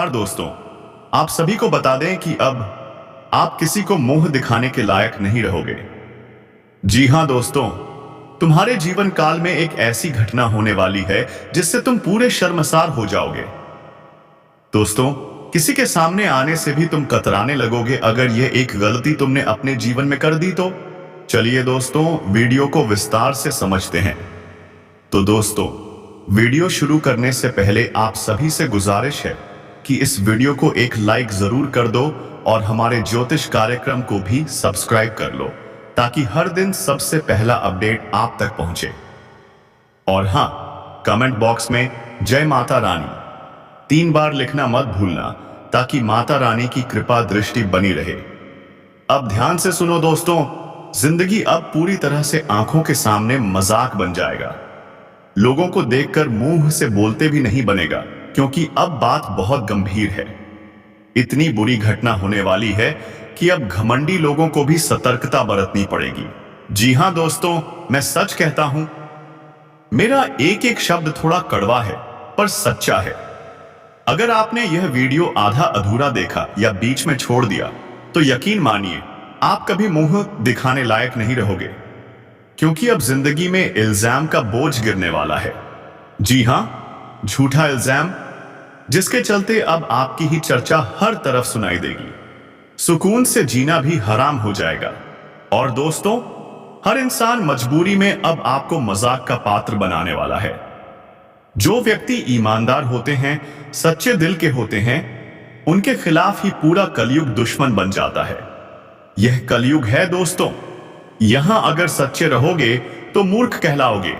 नमस्कार दोस्तों। आप सभी को बता दें कि अब आप किसी को मुंह दिखाने के लायक नहीं रहोगे। जी हां दोस्तों, तुम्हारे जीवन काल में एक ऐसी घटना होने वाली है जिससे तुम पूरे शर्मसार हो जाओगे। दोस्तों, किसी के सामने आने से भी तुम कतराने लगोगे अगर यह एक गलती तुमने अपने जीवन में कर दी तो। चलिए दोस्तों, वीडियो को विस्तार से समझते हैं। तो दोस्तों, वीडियो शुरू करने से पहले आप सभी से गुजारिश है कि इस वीडियो को एक लाइक जरूर कर दो और हमारे ज्योतिष कार्यक्रम को भी सब्सक्राइब कर लो ताकि हर दिन सबसे पहला अपडेट आप तक पहुंचे। और हां, कमेंट बॉक्स में जय माता रानी 3 बार लिखना मत भूलना ताकि माता रानी की कृपा दृष्टि बनी रहे। अब ध्यान से सुनो दोस्तों, जिंदगी अब पूरी तरह से आंखों के सामने मजाक बन जाएगा। लोगों को देखकर मुंह से बोलते भी नहीं बनेगा क्योंकि अब बात बहुत गंभीर है। इतनी बुरी घटना होने वाली है कि अब घमंडी लोगों को भी सतर्कता बरतनी पड़ेगी। जी हां दोस्तों, मैं सच कहता हूं, मेरा एक एक शब्द थोड़ा कड़वा है पर सच्चा है। अगर आपने यह वीडियो आधा अधूरा देखा या बीच में छोड़ दिया तो यकीन मानिए आप कभी मुंह दिखाने लायक नहीं रहोगे, क्योंकि अब जिंदगी में इल्जाम का बोझ गिरने वाला है। जी हां, झूठा इल्जाम, जिसके चलते अब आपकी ही चर्चा हर तरफ सुनाई देगी। सुकून से जीना भी हराम हो जाएगा। और दोस्तों, हर इंसान मजबूरी में अब आपको मजाक का पात्र बनाने वाला है। जो व्यक्ति ईमानदार होते हैं, सच्चे दिल के होते हैं, उनके खिलाफ ही पूरा कलयुग दुश्मन बन जाता है। यह कलयुग है दोस्तों। यहां अगर सच्चे रहोगे तो मूर्ख कहलाओगे,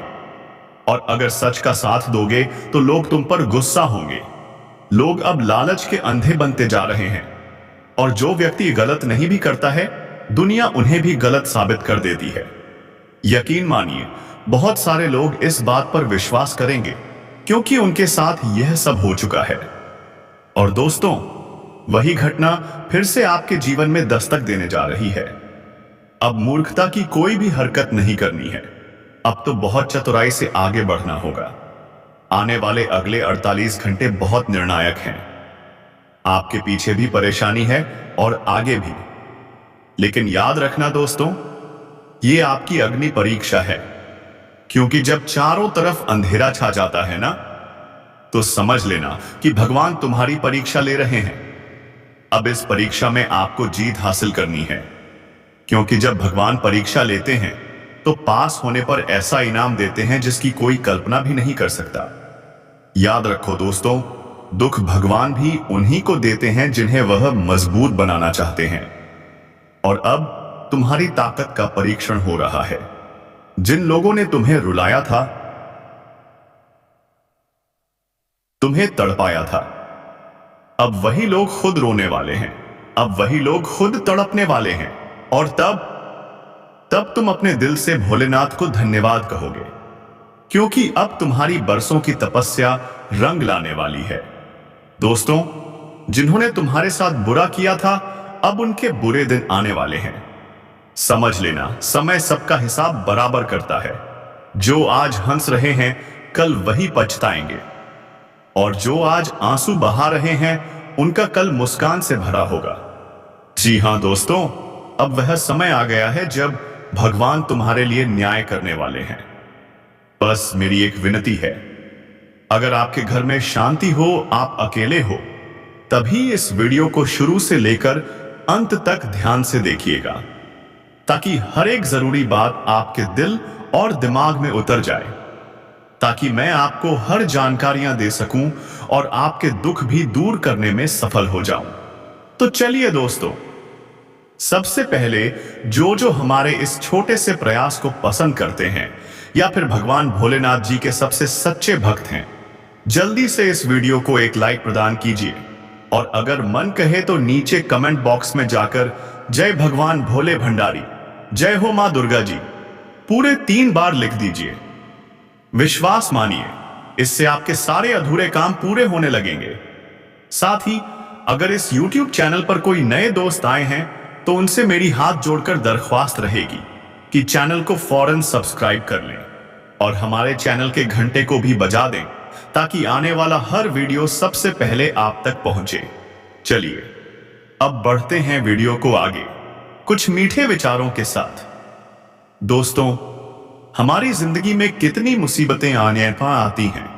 और अगर सच का साथ दोगे तो लोग तुम पर गुस्सा होंगे। लोग अब लालच के अंधे बनते जा रहे हैं, और जो व्यक्ति गलत नहीं भी करता है, दुनिया उन्हें भी गलत साबित कर देती है। यकीन मानिए, बहुत सारे लोग इस बात पर विश्वास करेंगे क्योंकि उनके साथ यह सब हो चुका है। और दोस्तों, वही घटना फिर से आपके जीवन में दस्तक देने जा रही है। अब मूर्खता की कोई भी हरकत नहीं करनी है। अब तो बहुत चतुराई से आगे बढ़ना होगा। आने वाले अगले 48 घंटे बहुत निर्णायक हैं। आपके पीछे भी परेशानी है और आगे भी। लेकिन याद रखना दोस्तों, ये आपकी अग्नि परीक्षा है, क्योंकि जब चारों तरफ अंधेरा छा जाता है ना, तो समझ लेना कि भगवान तुम्हारी परीक्षा ले रहे हैं। अब इस परीक्षा में आपको जीत हासिल करनी है, क्योंकि जब भगवान परीक्षा लेते हैं तो पास होने पर ऐसा इनाम देते हैं जिसकी कोई कल्पना भी नहीं कर सकता। याद रखो दोस्तों, दुख भगवान भी उन्हीं को देते हैं जिन्हें वह मजबूत बनाना चाहते हैं। और अब तुम्हारी ताकत का परीक्षण हो रहा है। जिन लोगों ने तुम्हें रुलाया था, तुम्हें तड़पाया था, अब वही लोग खुद रोने वाले हैं। अब वही लोग खुद तड़पने वाले हैं। और तब तुम अपने दिल से भोलेनाथ को धन्यवाद कहोगे, क्योंकि अब तुम्हारी बरसों की तपस्या रंग लाने वाली है। दोस्तों, जिन्होंने तुम्हारे साथ बुरा किया था, अब उनके बुरे दिन आने वाले हैं। समझ लेना, समय सबका हिसाब बराबर करता है। जो आज हंस रहे हैं, कल वही पछताएंगे, और जो आज आंसू बहा रहे हैं, उनका कल मुस्कान से भरा होगा। जी हां दोस्तों, अब वह समय आ गया है जब भगवान तुम्हारे लिए न्याय करने वाले हैं। बस मेरी एक विनती है, अगर आपके घर में शांति हो, आप अकेले हो, तभी इस वीडियो को शुरू से लेकर अंत तक ध्यान से देखिएगा, ताकि हर एक जरूरी बात आपके दिल और दिमाग में उतर जाए, ताकि मैं आपको हर जानकारियां दे सकूं और आपके दुख भी दूर करने में सफल हो जाऊं। तो चलिए दोस्तों, सबसे पहले जो हमारे इस छोटे से प्रयास को पसंद करते हैं या फिर भगवान भोलेनाथ जी के सबसे सच्चे भक्त हैं, जल्दी से इस वीडियो को एक लाइक प्रदान कीजिए, और अगर मन कहे तो नीचे कमेंट बॉक्स में जाकर जय भगवान भोले भंडारी, जय हो मां दुर्गा जी पूरे 3 बार लिख दीजिए। विश्वास मानिए, इससे आपके सारे अधूरे काम पूरे होने लगेंगे। साथ ही अगर इस YouTube चैनल पर कोई नए दोस्त आए हैं तो उनसे मेरी हाथ जोड़कर दरख्वास्त रहेगी कि चैनल को फौरन सब्सक्राइब कर लें और हमारे चैनल के घंटे को भी बजा दें, ताकि आने वाला हर वीडियो सबसे पहले आप तक पहुंचे। चलिए अब बढ़ते हैं वीडियो को आगे कुछ मीठे विचारों के साथ। दोस्तों, हमारी जिंदगी में कितनी मुसीबतें आने पर आती हैं,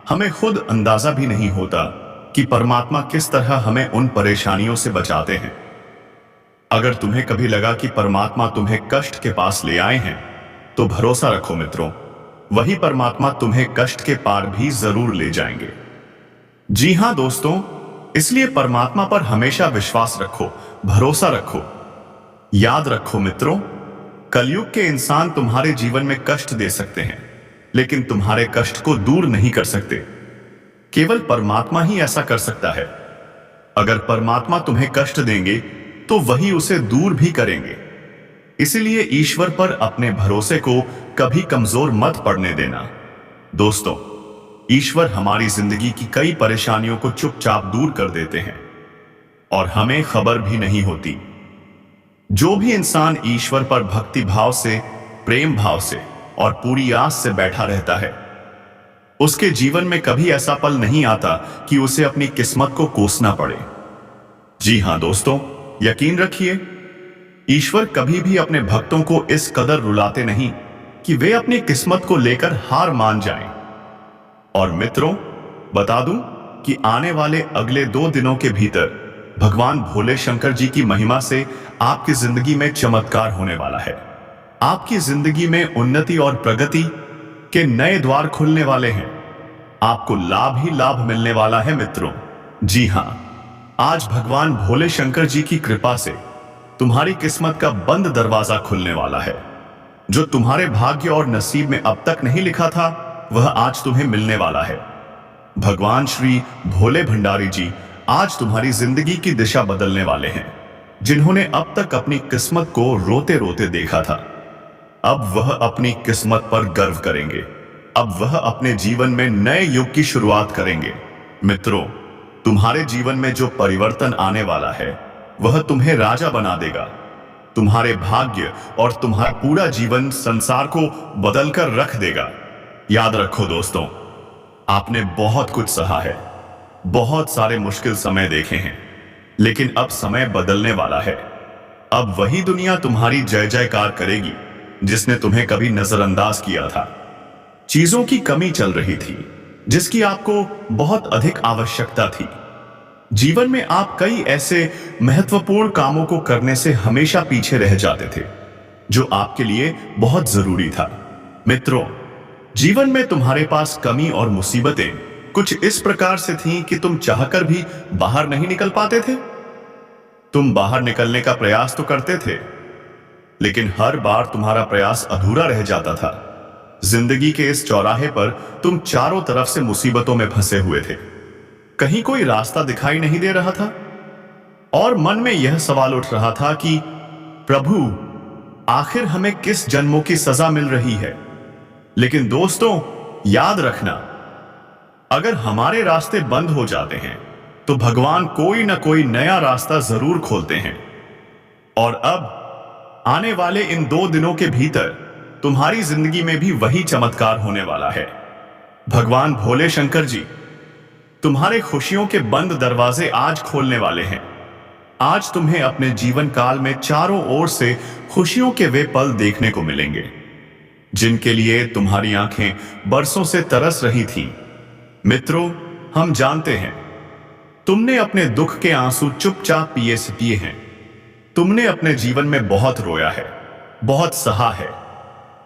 हमें खुद अंदाजा भी नहीं होता कि परमात्मा किस तरह हमें उन परेशानियों से बचाते हैं। अगर तुम्हें कभी लगा कि परमात्मा तुम्हें कष्ट के पास ले आए हैं, तो भरोसा रखो मित्रों, वही परमात्मा तुम्हें कष्ट के पार भी जरूर ले जाएंगे। जी हां दोस्तों, इसलिए परमात्मा पर हमेशा विश्वास रखो, भरोसा रखो। याद रखो मित्रों, कलयुग के इंसान तुम्हारे जीवन में कष्ट दे सकते हैं, लेकिन तुम्हारे कष्ट को दूर नहीं कर सकते। केवल परमात्मा ही ऐसा कर सकता है। अगर परमात्मा तुम्हें कष्ट देंगे तो वही उसे दूर भी करेंगे। इसलिए ईश्वर पर अपने भरोसे को कभी कमजोर मत पड़ने देना। दोस्तों, ईश्वर हमारी जिंदगी की कई परेशानियों को चुपचाप दूर कर देते हैं और हमें खबर भी नहीं होती। जो भी इंसान ईश्वर पर भक्ति भाव से, प्रेम भाव से और पूरी आस से बैठा रहता है, उसके जीवन में कभी ऐसा पल नहीं आता कि उसे अपनी किस्मत को कोसना पड़े। जी हां दोस्तों, यकीन रखिए, ईश्वर कभी भी अपने भक्तों को इस कदर रुलाते नहीं कि वे अपनी किस्मत को लेकर हार मान जाएं। और मित्रों, बता दूं कि आने वाले अगले 2 दिनों के भीतर भगवान भोले शंकर जी की महिमा से आपकी जिंदगी में चमत्कार होने वाला है। आपकी जिंदगी में उन्नति और प्रगति के नए द्वार खुलने वाले हैं। आपको लाभ ही लाभ मिलने वाला है मित्रों। जी हां, आज भगवान भोले शंकर जी की कृपा से तुम्हारी किस्मत का बंद दरवाजा खुलने वाला है। जो तुम्हारे भाग्य और नसीब में अब तक नहीं लिखा था, वह आज तुम्हें मिलने वाला है। भगवान श्री भोले भंडारी जी आज तुम्हारी जिंदगी की दिशा बदलने वाले हैं। जिन्होंने अब तक अपनी किस्मत को रोते रोते देखा था, अब वह अपनी किस्मत पर गर्व करेंगे। अब वह अपने जीवन में नए युग की शुरुआत करेंगे। मित्रों, तुम्हारे जीवन में जो परिवर्तन आने वाला है, वह तुम्हें राजा बना देगा। तुम्हारे भाग्य और तुम्हारा पूरा जीवन संसार को बदलकर रख देगा। याद रखो दोस्तों, आपने बहुत कुछ सहा है, बहुत सारे मुश्किल समय देखे हैं, लेकिन अब समय बदलने वाला है। अब वही दुनिया तुम्हारी जय जयकार करेगी जिसने तुम्हें कभी नजरअंदाज किया था। चीजों की कमी चल रही थी जिसकी आपको बहुत अधिक आवश्यकता थी। जीवन में आप कई ऐसे महत्वपूर्ण कामों को करने से हमेशा पीछे रह जाते थे जो आपके लिए बहुत जरूरी था। मित्रों, जीवन में तुम्हारे पास कमी और मुसीबतें कुछ इस प्रकार से थीं कि तुम चाहकर भी बाहर नहीं निकल पाते थे। तुम बाहर निकलने का प्रयास तो करते थे, लेकिन हर बार तुम्हारा प्रयास अधूरा रह जाता था। जिंदगी के इस चौराहे पर तुम चारों तरफ से मुसीबतों में फंसे हुए थे। कहीं कोई रास्ता दिखाई नहीं दे रहा था और मन में यह सवाल उठ रहा था कि प्रभु, आखिर हमें किस जन्मों की सजा मिल रही है। लेकिन दोस्तों, याद रखना, अगर हमारे रास्ते बंद हो जाते हैं तो भगवान कोई ना कोई नया रास्ता जरूर खोलते हैं। और अब आने वाले इन 2 दिनों के भीतर तुम्हारी जिंदगी में भी वही चमत्कार होने वाला है। भगवान भोले शंकर जी तुम्हारे खुशियों के बंद दरवाजे आज खोलने वाले हैं। आज तुम्हें अपने जीवन काल में चारों ओर से खुशियों के वे पल देखने को मिलेंगे जिनके लिए तुम्हारी आंखें बरसों से तरस रही थीं। मित्रों, हम जानते हैं तुमने अपने दुख के आंसू चुपचाप पिए हैं। तुमने अपने जीवन में बहुत रोया है, बहुत सहा है,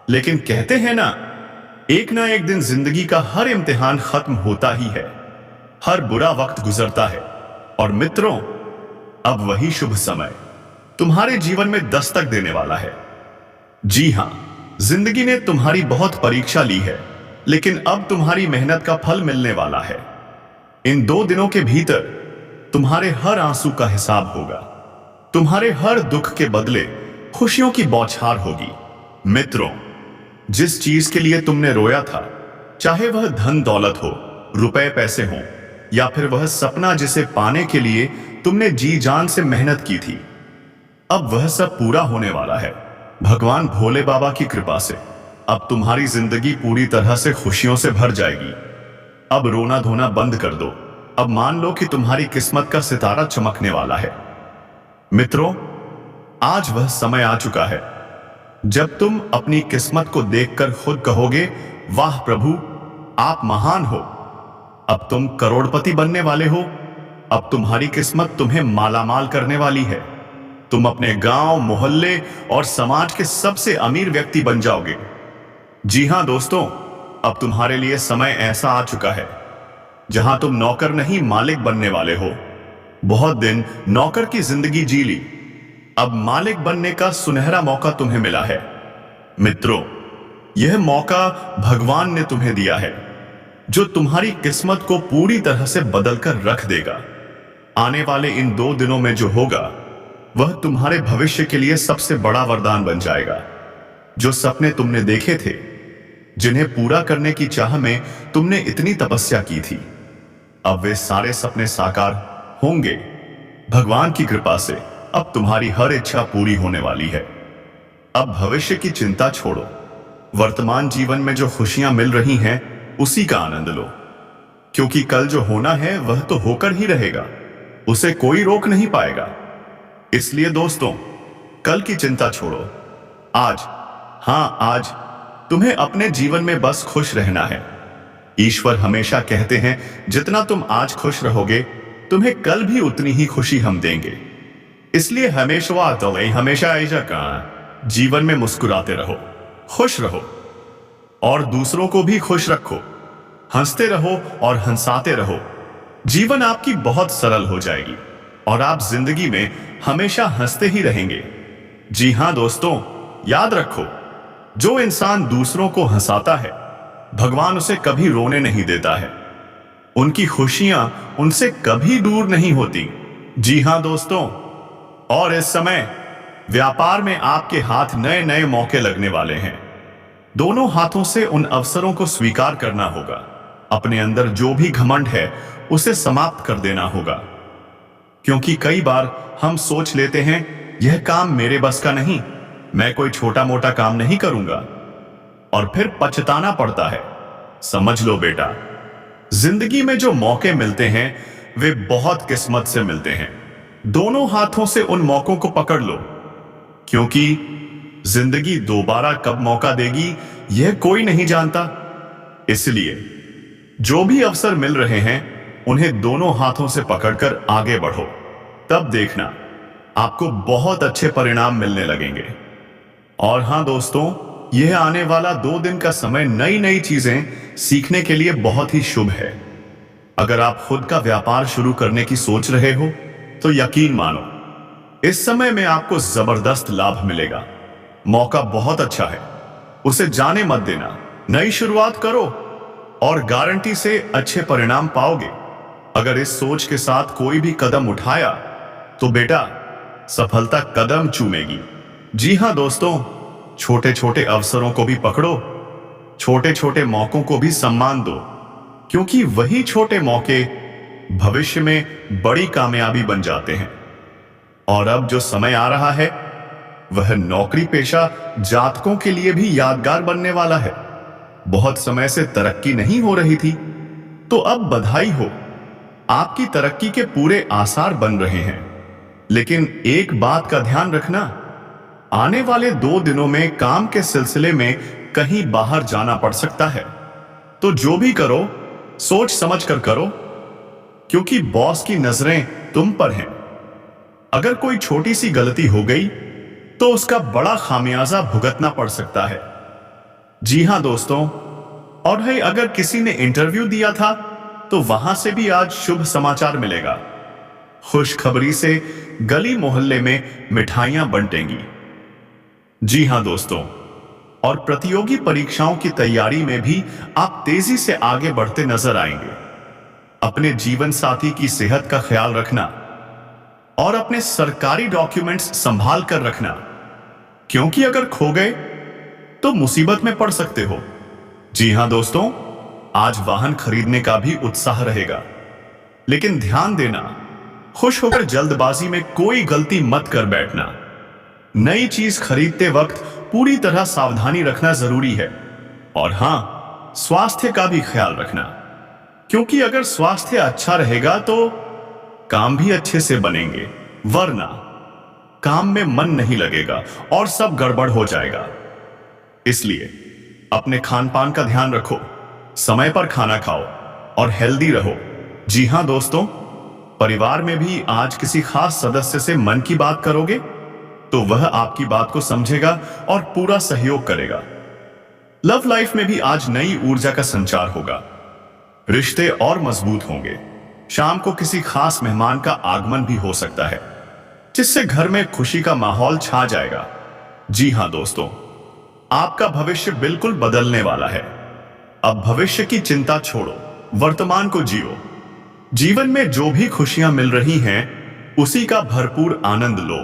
लेकिन कहते हैं ना एक दिन जिंदगी का हर इम्तिहान खत्म होता ही है, हर बुरा वक्त गुजरता है। और मित्रों, अब वही शुभ समय तुम्हारे जीवन में दस्तक देने वाला है। जी हां, जिंदगी ने तुम्हारी बहुत परीक्षा ली है, लेकिन अब तुम्हारी मेहनत का फल मिलने वाला है। इन 2 दिनों के भीतर तुम्हारे हर आंसू का हिसाब होगा। तुम्हारे हर दुख के बदले खुशियों की बौछार होगी। मित्रों, जिस चीज के लिए तुमने रोया था, चाहे वह धन दौलत हो, रुपए पैसे हो, या फिर वह सपना जिसे पाने के लिए तुमने जी जान से मेहनत की थी, अब वह सब पूरा होने वाला है। भगवान भोले बाबा की कृपा से अब तुम्हारी जिंदगी पूरी तरह से खुशियों से भर जाएगी। अब रोना धोना बंद कर दो। अब मान लो कि तुम्हारी किस्मत का सितारा चमकने वाला है। मित्रों, आज वह समय आ चुका है जब तुम अपनी किस्मत को देखकर खुद कहोगे, वाह प्रभु, आप महान हो। अब तुम करोड़पति बनने वाले हो। अब तुम्हारी किस्मत तुम्हें मालामाल करने वाली है। तुम अपने गांव, मोहल्ले और समाज के सबसे अमीर व्यक्ति बन जाओगे। जी हां दोस्तों, अब तुम्हारे लिए समय ऐसा आ चुका है जहां तुम नौकर नहीं मालिक बनने वाले हो। बहुत दिन नौकर की जिंदगी जी ली, अब मालिक बनने का सुनहरा मौका तुम्हें मिला है। मित्रों, यह मौका भगवान ने तुम्हें दिया है, जो तुम्हारी किस्मत को पूरी तरह से बदलकर रख देगा। आने वाले इन 2 दिनों में जो होगा वह तुम्हारे भविष्य के लिए सबसे बड़ा वरदान बन जाएगा। जो सपने तुमने देखे थे, जिन्हें पूरा करने की चाह में तुमने इतनी तपस्या की थी, अब वे सारे सपने साकार होंगे। भगवान की कृपा से अब तुम्हारी हर इच्छा पूरी होने वाली है। अब भविष्य की चिंता छोड़ो। वर्तमान जीवन में जो खुशियां मिल रही हैं, उसी का आनंद लो, क्योंकि कल जो होना है वह तो होकर ही रहेगा। उसे कोई रोक नहीं पाएगा। इसलिए दोस्तों, कल की चिंता छोड़ो। आज, हाँ आज, तुम्हें अपने जीवन में बस खुश रहना है। ईश्वर हमेशा कहते हैं, जितना तुम आज खुश रहोगे, तुम्हें कल भी उतनी ही खुशी हम देंगे। इसलिए हमेशा ऐसा कहा, जीवन में मुस्कुराते रहो, खुश रहो और दूसरों को भी खुश रखो। हंसते रहो और हंसाते रहो। जीवन आपकी बहुत सरल हो जाएगी और आप जिंदगी में हमेशा हंसते ही रहेंगे। जी हां दोस्तों, याद रखो, जो इंसान दूसरों को हंसाता है, भगवान उसे कभी रोने नहीं देता है। उनकी खुशियां उनसे कभी दूर नहीं होती। जी हां दोस्तों, और इस समय व्यापार में आपके हाथ नए नए मौके लगने वाले हैं। दोनों हाथों से उन अवसरों को स्वीकार करना होगा। अपने अंदर जो भी घमंड है, उसे समाप्त कर देना होगा, क्योंकि कई बार हम सोच लेते हैं, यह काम मेरे बस का नहीं, मैं कोई छोटा मोटा काम नहीं करूंगा, और फिर पछताना पड़ता है। समझ लो बेटा, जिंदगी में जो मौके मिलते हैं वे बहुत किस्मत से मिलते हैं। दोनों हाथों से उन मौकों को पकड़ लो, क्योंकि जिंदगी दोबारा कब मौका देगी यह कोई नहीं जानता। इसलिए जो भी अवसर मिल रहे हैं, उन्हें दोनों हाथों से पकड़कर आगे बढ़ो। तब देखना, आपको बहुत अच्छे परिणाम मिलने लगेंगे। और हां दोस्तों, यह आने वाला 2 दिन का समय नई नई चीजें सीखने के लिए बहुत ही शुभ है। अगर आप खुद का व्यापार शुरू करने की सोच रहे हो, तो यकीन मानो, इस समय में आपको जबरदस्त लाभ मिलेगा। मौका बहुत अच्छा है, उसे जाने मत देना। नई शुरुआत करो और गारंटी से अच्छे परिणाम पाओगे। अगर इस सोच के साथ कोई भी कदम उठाया, तो बेटा सफलता कदम चूमेगी। जी हां दोस्तों, छोटे छोटे अवसरों को भी पकड़ो, छोटे छोटे मौकों को भी सम्मान दो, क्योंकि वही छोटे मौके भविष्य में बड़ी कामयाबी बन जाते हैं। और अब जो समय आ रहा है, वह नौकरी पेशा जातकों के लिए भी यादगार बनने वाला है। बहुत समय से तरक्की नहीं हो रही थी, तो अब बधाई हो, आपकी तरक्की के पूरे आसार बन रहे हैं। लेकिन एक बात का ध्यान रखना, आने वाले 2 दिनों में काम के सिलसिले में कहीं बाहर जाना पड़ सकता है। तो जो भी करो, सोच समझ कर करो, क्योंकि बॉस की नजरें तुम पर हैं। अगर कोई छोटी सी गलती हो गई, तो उसका बड़ा खामियाजा भुगतना पड़ सकता है। जी हां दोस्तों, और है अगर किसी ने इंटरव्यू दिया था, तो वहां से भी आज शुभ समाचार मिलेगा। खुशखबरी से गली मोहल्ले में मिठाइयां बंटेंगी। जी हां दोस्तों, और प्रतियोगी परीक्षाओं की तैयारी में भी आप तेजी से आगे बढ़ते नजर आएंगे। अपने जीवन साथी की सेहत का ख्याल रखना और अपने सरकारी डॉक्यूमेंट्स संभाल कर रखना, क्योंकि अगर खो गए तो मुसीबत में पड़ सकते हो। जी हां दोस्तों, आज वाहन खरीदने का भी उत्साह रहेगा, लेकिन ध्यान देना, खुश होकर जल्दबाजी में कोई गलती मत कर बैठना। नई चीज खरीदते वक्त पूरी तरह सावधानी रखना जरूरी है। और हां, स्वास्थ्य का भी ख्याल रखना, क्योंकि अगर स्वास्थ्य अच्छा रहेगा तो काम भी अच्छे से बनेंगे, वरना काम में मन नहीं लगेगा और सब गड़बड़ हो जाएगा। इसलिए अपने खान पान का ध्यान रखो, समय पर खाना खाओ और हेल्दी रहो। जी हां दोस्तों, परिवार में भी आज किसी खास सदस्य से मन की बात करोगे तो वह आपकी बात को समझेगा और पूरा सहयोग करेगा। लव लाइफ में भी आज नई ऊर्जा का संचार होगा, रिश्ते और मजबूत होंगे। शाम को किसी खास मेहमान का आगमन भी हो सकता है, जिससे घर में खुशी का माहौल छा जाएगा। जी हां दोस्तों, आपका भविष्य बिल्कुल बदलने वाला है। अब भविष्य की चिंता छोड़ो, वर्तमान को जियो। जीवन में जो भी खुशियां मिल रही हैं, उसी का भरपूर आनंद लो,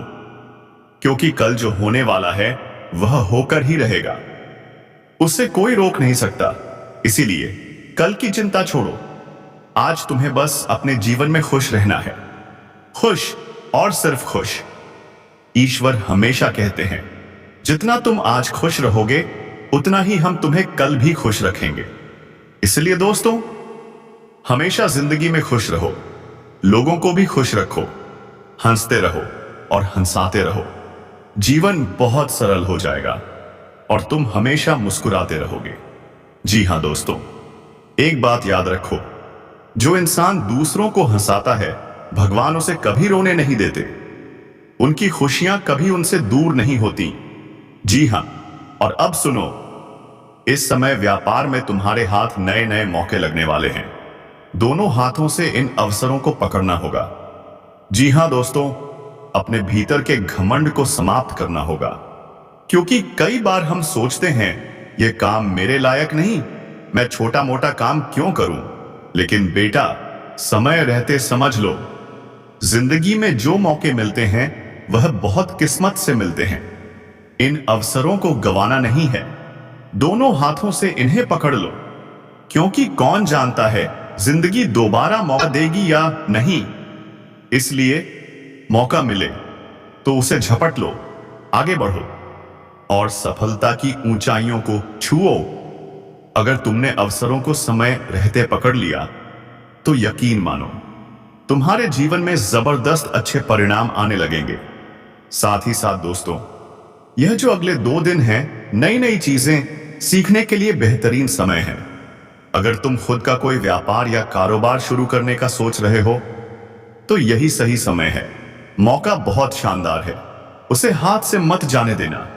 क्योंकि कल जो होने वाला है वह होकर ही रहेगा, उससे कोई रोक नहीं सकता। इसीलिए कल की चिंता छोड़ो, आज तुम्हें बस अपने जीवन में खुश रहना है, खुश और सिर्फ खुश। ईश्वर हमेशा कहते हैं, जितना तुम आज खुश रहोगे उतना ही हम तुम्हें कल भी खुश रखेंगे। इसलिए दोस्तों, हमेशा जिंदगी में खुश रहो, लोगों को भी खुश रखो, हंसते रहो और हंसाते रहो। जीवन बहुत सरल हो जाएगा और तुम हमेशा मुस्कुराते रहोगे। जी हां दोस्तों, एक बात याद रखो, जो इंसान दूसरों को हंसाता है, भगवान उसे कभी रोने नहीं देते। उनकी खुशियां कभी उनसे दूर नहीं होती। जी हां, और अब सुनो, इस समय व्यापार में तुम्हारे हाथ नए नए मौके लगने वाले हैं। दोनों हाथों से इन अवसरों को पकड़ना होगा। जी हां दोस्तों, अपने भीतर के घमंड को समाप्त करना होगा, क्योंकि कई बार हम सोचते हैं यह काम मेरे लायक नहीं, मैं छोटा मोटा काम क्यों करूं। लेकिन बेटा, समय रहते समझ लो, जिंदगी में जो मौके मिलते हैं वह बहुत किस्मत से मिलते हैं। इन अवसरों को गंवाना नहीं है, दोनों हाथों से इन्हें पकड़ लो, क्योंकि कौन जानता है जिंदगी दोबारा मौका देगी या नहीं। इसलिए मौका मिले तो उसे झपट लो, आगे बढ़ो और सफलता की ऊंचाइयों को छुओ। अगर तुमने अवसरों को समय रहते पकड़ लिया तो यकीन मानो, तुम्हारे जीवन में जबरदस्त अच्छे परिणाम आने लगेंगे। साथ ही साथ दोस्तों, यह जो अगले 2 दिन हैं, नई नई चीजें सीखने के लिए बेहतरीन समय है। अगर तुम खुद का कोई व्यापार या कारोबार शुरू करने का सोच रहे हो तो यही सही समय है। मौका बहुत शानदार है, उसे हाथ से मत जाने देना।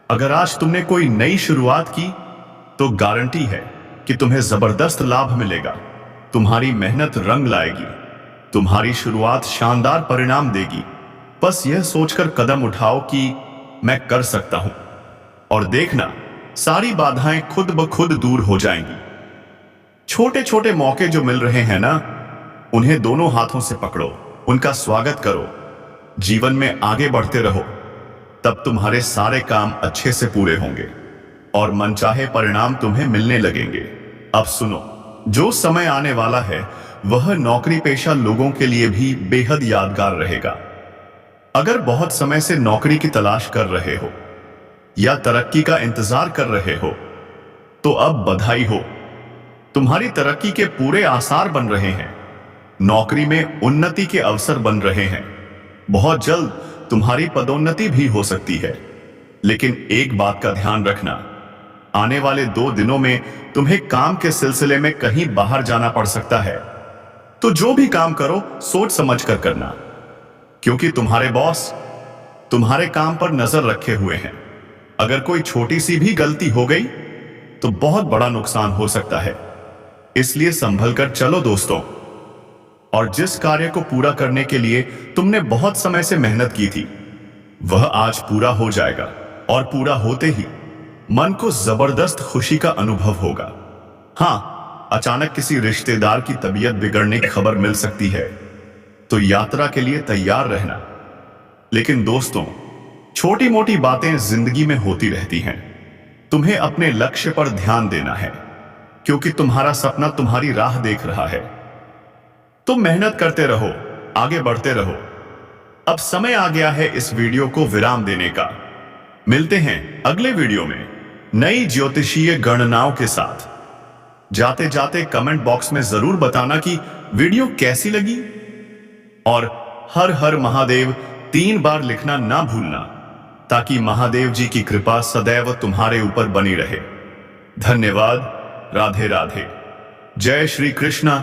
अगर आज तुमने कोई नई शुरुआत की तो गारंटी है कि तुम्हें जबरदस्त लाभ मिलेगा। तुम्हारी मेहनत रंग लाएगी, तुम्हारी शुरुआत शानदार परिणाम देगी। बस यह सोचकर कदम उठाओ कि मैं कर सकता हूं, और देखना सारी बाधाएं खुद ब खुद दूर हो जाएंगी। छोटे छोटे मौके जो मिल रहे हैं ना, उन्हें दोनों हाथों से पकड़ो, उनका स्वागत करो, जीवन में आगे बढ़ते रहो। तब तुम्हारे सारे काम अच्छे से पूरे होंगे और मनचाहे परिणाम तुम्हें मिलने लगेंगे। अब सुनो, जो समय आने वाला है वह नौकरी पेशा लोगों के लिए भी बेहद यादगार रहेगा। अगर बहुत समय से नौकरी की तलाश कर रहे हो या तरक्की का इंतजार कर रहे हो तो अब बधाई हो, तुम्हारी तरक्की के पूरे आसार बन रहे हैं। नौकरी में उन्नति के अवसर बन रहे हैं। बहुत जल्द तुम्हारी पदोन्नति भी हो सकती है। लेकिन एक बात का ध्यान रखना, आने वाले 2 दिनों में तुम्हें काम के सिलसिले में कहीं बाहर जाना पड़ सकता है। तो जो भी काम करो सोच समझ कर करना, क्योंकि तुम्हारे बॉस तुम्हारे काम पर नजर रखे हुए हैं। अगर कोई छोटी सी भी गलती हो गई तो बहुत बड़ा नुकसान हो सकता है। इसलिए संभल कर चलो दोस्तों, और जिस कार्य को पूरा करने के लिए तुमने बहुत समय से मेहनत की थी वह आज पूरा हो जाएगा, और पूरा होते ही मन को जबरदस्त खुशी का अनुभव होगा। हां, अचानक किसी रिश्तेदार की तबीयत बिगड़ने की खबर मिल सकती है, तो यात्रा के लिए तैयार रहना। लेकिन दोस्तों, छोटी मोटी बातें जिंदगी में होती रहती हैं। तुम्हें अपने लक्ष्य पर ध्यान देना है, क्योंकि तुम्हारा सपना तुम्हारी राह देख रहा है। तुम मेहनत करते रहो, आगे बढ़ते रहो। अब समय आ गया है इस वीडियो को विराम देने का। मिलते हैं अगले वीडियो में नई ज्योतिषीय गणनाओं के साथ। जाते जाते कमेंट बॉक्स में जरूर बताना कि वीडियो कैसी लगी, और हर हर महादेव 3 बार लिखना ना भूलना, ताकि महादेव जी की कृपा सदैव तुम्हारे ऊपर बनी रहे। धन्यवाद। राधे राधे। जय श्री कृष्णा।